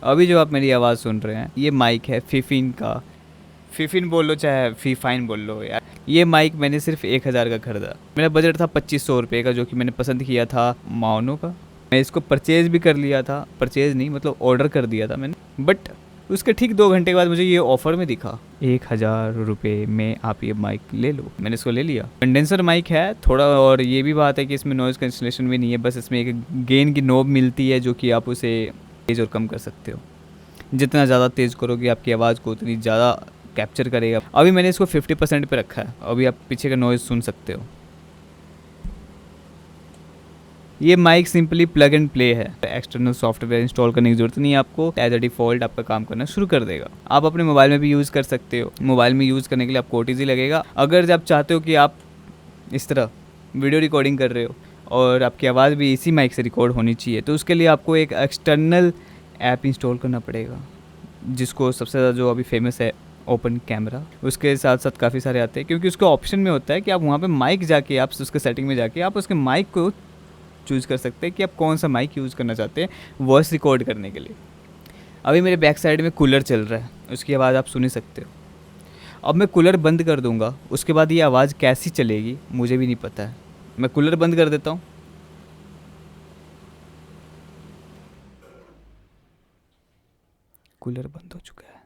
अभी जो आप मेरी आवाज़ सुन रहे हैं ये माइक है फिफिन का। फिफिन बोल लो चाहे फीफाइन बोल लो यार। ये माइक मैंने सिर्फ 1,000 का खरीदा। मेरा बजट था 2500 रुपये का, जो कि मैंने पसंद किया था माओनो का। मैं इसको परचेज़ भी कर लिया था, परचेज़ नहीं मतलब ऑर्डर कर दिया था मैंने, बट उसके ठीक 2 घंटे के बाद मुझे ये ऑफ़र में दिखा 1,000 रुपये में आप ये माइक ले लो। मैंने इसको ले लिया। कंडेंसर माइक है थोड़ा, और ये भी बात है कि इसमें नॉइज़ कैंसिलेशन भी नहीं है, बस इसमें एक गेन की नोब मिलती है जो कि आप उसे तेज़ और कम कर सकते हो। जितना ज़्यादा तेज़ करोगे आपकी आवाज़ को उतनी ज़्यादा कैप्चर करेगा। अभी मैंने इसको 50% पे रखा है, अभी आप पीछे का नॉइज़ सुन सकते हो। ये mic simply plug and play है, एक्सटर्नल सॉफ्टवेयर इंस्टॉल करने की जरूरत नहीं है आपको। एज अ डिफ़ॉल्ट आपका काम करना शुरू कर देगा। आप अपने मोबाइल में भी यूज़ कर सकते हो। मोबाइल में यूज़ करने के लिए आपको OTG लगेगा। अगर आप चाहते हो कि आप इस तरह वीडियो रिकॉर्डिंग कर रहे हो और आपकी आवाज़ भी इसी माइक से रिकॉर्ड होनी चाहिए, तो उसके लिए आपको एक एक्सटर्नल ऐप इंस्टॉल करना पड़ेगा, जिसको सबसे ज़्यादा जो अभी फेमस है ओपन कैमरा। उसके साथ साथ काफ़ी सारे आते हैं, क्योंकि उसके ऑप्शन में होता है कि आप वहाँ पे माइक जाके आप उसके सेटिंग में जाके आप उसके माइक को चूज़ कर सकते हैं कि आप कौन सा माइक यूज़ करना चाहते हैं वॉइस रिकॉर्ड करने के लिए। अभी मेरे बैक साइड में कूलर चल रहा है, उसकी आवाज़ आप सुन ही सकते हो। अब मैं कूलर बंद कर दूंगा, उसके बाद ये आवाज़ कैसी चलेगी मुझे भी नहीं पता है। मैं कूलर बंद कर देता हूँ। कूलर बंद हो चुका है।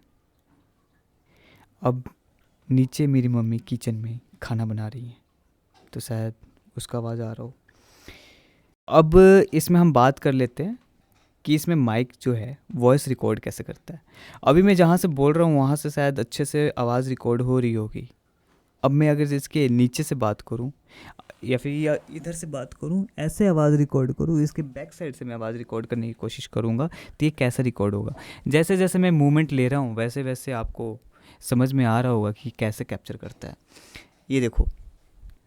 अब नीचे मेरी मम्मी किचन में खाना बना रही है, तो शायद उसका आवाज़ आ रहा हो। अब इसमें हम बात कर लेते हैं कि इसमें माइक जो है वॉइस रिकॉर्ड कैसे करता है। अभी मैं जहाँ से बोल रहा हूँ वहाँ से शायद अच्छे से आवाज़ रिकॉर्ड हो रही होगी। अब मैं अगर इसके नीचे से बात करूँ या फिर या इधर से बात करूँ, ऐसे आवाज़ रिकॉर्ड करूँ, इसके बैक साइड से मैं आवाज़ रिकॉर्ड करने की कोशिश करूँगा, तो ये कैसा रिकॉर्ड होगा। जैसे जैसे मैं मूवमेंट ले रहा हूँ वैसे वैसे आपको समझ में आ रहा होगा कि कैसे कैप्चर करता है। ये देखो,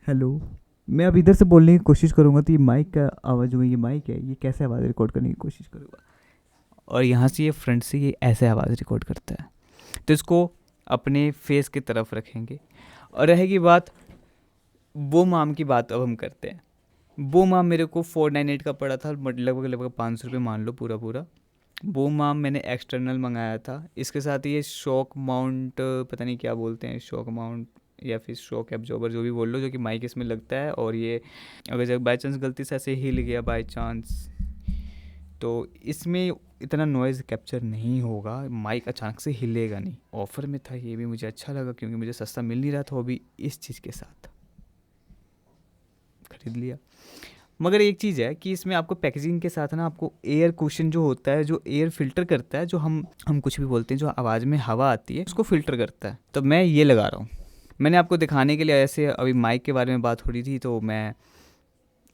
हेलो, मैं अब इधर से बोलने की कोशिश करूँगा तो ये माइक का आवाज़ जो ये माइक है ये कैसे आवाज़ रिकॉर्ड करने की कोशिश करूँगा, और यहाँ से ये फ्रंट से ये ऐसे आवाज़ रिकॉर्ड करता है। तो इसको अपने फेस की तरफ रखेंगे। और रहेगी बात बूम आर्म की, बात अब हम करते हैं। बूम आर्म मेरे को 498 का पड़ा था, लगभग लगभग 500 रुपये मान लो पूरा पूरा। बूम आर्म मैंने एक्सटर्नल मंगाया था। इसके साथ ये शॉक माउंट, पता नहीं क्या बोलते हैं, शॉक माउंट या फिर शॉक एब्जॉर्बर जो भी बोल लो, जो कि माइक इसमें लगता है। और ये अगर जब बाई चांस गलती से ऐसे हिल गया बाई चांस, तो इसमें इतना नॉइज़ कैप्चर नहीं होगा, माइक अचानक से हिलेगा नहीं। ऑफ़र में था, ये भी मुझे अच्छा लगा क्योंकि मुझे सस्ता मिल नहीं रहा था, वो भी इस चीज़ के साथ खरीद लिया। मगर एक चीज़ है कि इसमें आपको पैकेजिंग के साथ ना आपको एयर कुशन जो होता है, जो एयर फ़िल्टर करता है, जो हम कुछ भी बोलते हैं, जो आवाज़ में हवा आती है उसको फ़िल्टर करता है, तो मैं ये लगा रहा हूँ। मैंने आपको दिखाने के लिए, ऐसे अभी माइक के बारे में बात हो रही थी तो मैं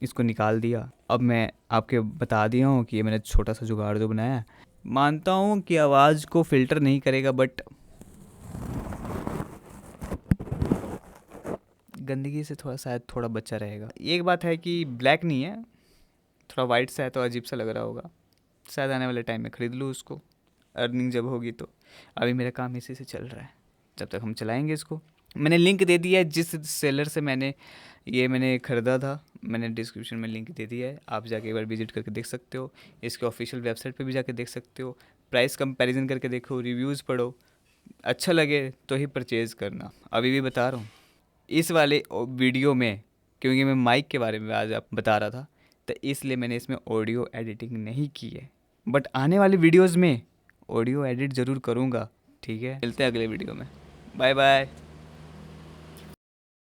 इसको निकाल दिया। अब मैं आपके बता दिया हूँ कि ये मैंने छोटा सा जुगाड़ जो बनाया है। मानता हूँ कि आवाज़ को फ़िल्टर नहीं करेगा, बट गंदगी से थोड़ा शायद थोड़ा बचा रहेगा। एक बात है कि ब्लैक नहीं है, थोड़ा वाइट सा है तो अजीब सा लग रहा होगा। शायद आने वाले टाइम में ख़रीद लूँ उसको, अर्निंग जब होगी तो। अभी मेरा काम इसी से चल रहा है, जब तक हम चलाएंगे इसको। मैंने लिंक दे दिया है जिस सेलर से मैंने ख़रीदा था, मैंने डिस्क्रिप्शन में लिंक दे दिया है। आप जाके एक बार विजिट करके देख सकते हो। इसके ऑफिशियल वेबसाइट पे भी जाके देख सकते हो। प्राइस कंपैरिजन करके देखो, रिव्यूज़ पढ़ो, अच्छा लगे तो ही परचेज़ करना। अभी भी बता रहा हूँ इस वाले वीडियो में, क्योंकि मैं माइक के बारे में आज आप बता रहा था, तो इसलिए मैंने इसमें ऑडियो एडिटिंग नहीं की है। बट आने वाले वीडियोज़ में ऑडियो एडिट ज़रूर करूँगा। ठीक है, मिलते हैं अगले वीडियो में। Bye bye.